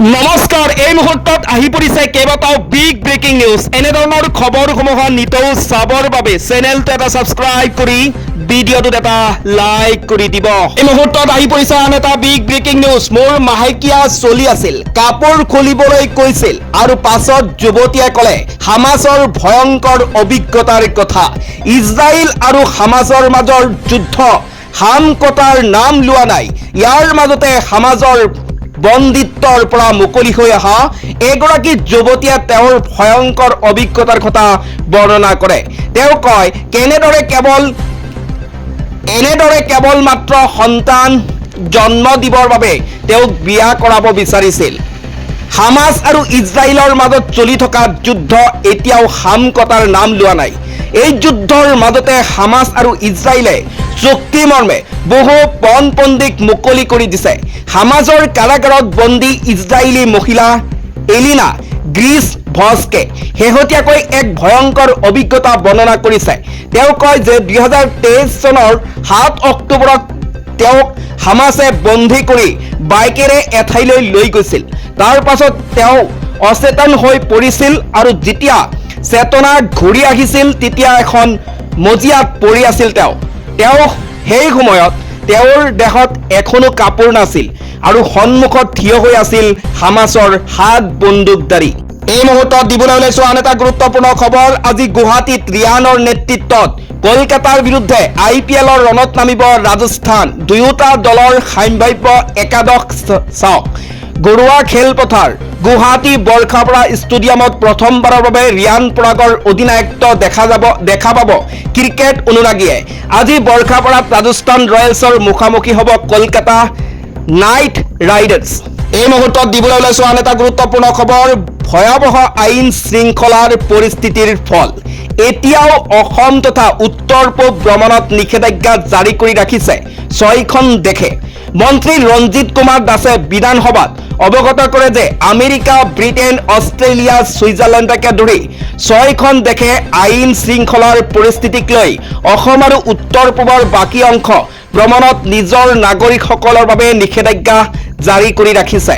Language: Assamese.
নমস্কাৰ এই মুহূৰ্তত আহি পৰিছে কেইবাটাও বিগ ব্ৰেকিং নিউজ এনেধৰণৰ খবৰসমূহ নিতৌ চাবৰ বাবে চেনেলটো এটা সাবস্ক্ৰাইব কৰি ভিডিঅ'টোত এটা লাইক কৰি দিব এই মুহূৰ্তত আহি পৰিছে আন এটা বিগ ব্ৰেকিং নিউজ মোৰ মাহেকীয়া চলি আছিল কাপোৰ খুলিবলৈ কৈছিল আৰু পাছত যুৱতীয়ে ক'লে হামাছৰ ভয়ংকৰ অভিজ্ঞতাৰ কথা ইজৰাইল আৰু হামাছৰ মাজৰ যুদ্ধ হাম কটাৰ নাম লোৱা নাই ইয়াৰ মাজতে হামাছৰ বন্দিত্বৰ পৰা মুকলি হৈ অহা এগৰাকী যুৱতীয়ে তেওঁৰ ভয়ংকৰ অভিজ্ঞতাৰ কথা বৰ্ণনা কৰে তেওঁ কয় এনেদৰে কেৱল মাত্ৰ সন্তান জন্ম দিবৰ বাবে তেওঁক বিয়া কৰাব বিচাৰিছিল হামাছ আৰু ইজৰাইলৰ মাজত চলি থকা যুদ্ধ এতিয়াও হাম কটাৰ নাম লোৱা নাই এই যুদ্ধৰ মাজতে হামাছ আৰু ইজৰাইলে চুক্তি মৰ্মে বহু পণপণ্ডিক মুকলি কৰি দিছে হামাছৰ কাৰাগাৰত বন্দী ইজৰাইলী মহিলা এলিনা গ্ৰিছ ভস্কে শেহতীয়াকৈ এক ভয়ংকৰ অভিজ্ঞতা বৰ্ণনা কৰিছে তেওঁ কয় যে 2023 চনৰ 7 অক্টোবৰত তেওঁক হামাছে বন্দী কৰি বাইকেৰে এঠাইলৈ লৈ গৈছিল তাৰ পাছত তেওঁ অচেতন হৈ পৰিছিল আৰু যেতিয়া চেতনা ঘূৰি আহিছিল তেতিয়া এখন মজিয়াত পৰি আছিল তেওঁ সেই সময়ত তেওঁৰ দেহত এখনো কাপোৰ নাছিল আৰু সন্মুখত থিয় হৈ আছিল হামাছৰ 7 বন্দুকধাৰী এই মুহূৰ্তত দিবলৈ ওলাইছো আন এটা গুৰুত্বপূৰ্ণ খবৰ আজি গুৱাহাটীত ৰিয়ানৰ নেতৃত্বত কলকাতাৰ বিৰুদ্ধে IPLৰ ৰণত নামিব ৰাজস্থান দুয়োটা দলৰ সম্ভাৱ্য একাদশ চাওক গৰুৱা খেলপথাৰ গুৱাহাটী বৰ্ষাপাৰা ষ্টেডিয়ামত প্ৰথমবাৰৰ বাবে ৰিয়ান পৰাগৰ অধিনায়কত্ব দেখা পাব ক্ৰিকেট অনুৰাগীয়ে আজি বৰ্ষাপাৰাত ৰাজস্থান ৰয়েলছৰ মুখামুখি হ'ব কলকাতা নাইট ৰাইডাৰ্ছ এই মুহূৰ্তত দিবলৈ ওলাইছো আন এটা গুৰুত্বপূৰ্ণ খবৰ ভয়াৱহ আইন শৃংখলাৰ পৰিস্থিতিৰ ফল এতিয়াও অসম তথা উত্তৰ পূব ভ্ৰমণত নিষেধাজ্ঞা জাৰি কৰি ৰাখিছে 6খন দেশে মন্ত্ৰী ৰঞ্জিত কুমাৰ দাসে বিধানসভাত অৱগত কৰে যে আমেৰিকা ব্ৰিটেইন অষ্ট্ৰেলিয়া ছুইজাৰলেণ্ডকে ধৰি 6খন দেশে আইন শৃংখলাৰ পৰিস্থিতিক লৈ অসম আৰু উত্তৰ পূবৰ বাকী অংশ ভ্ৰমণত নিজৰ নাগৰিকসকলৰ বাবে নিষেধাজ্ঞা জাৰি কৰি ৰাখিছে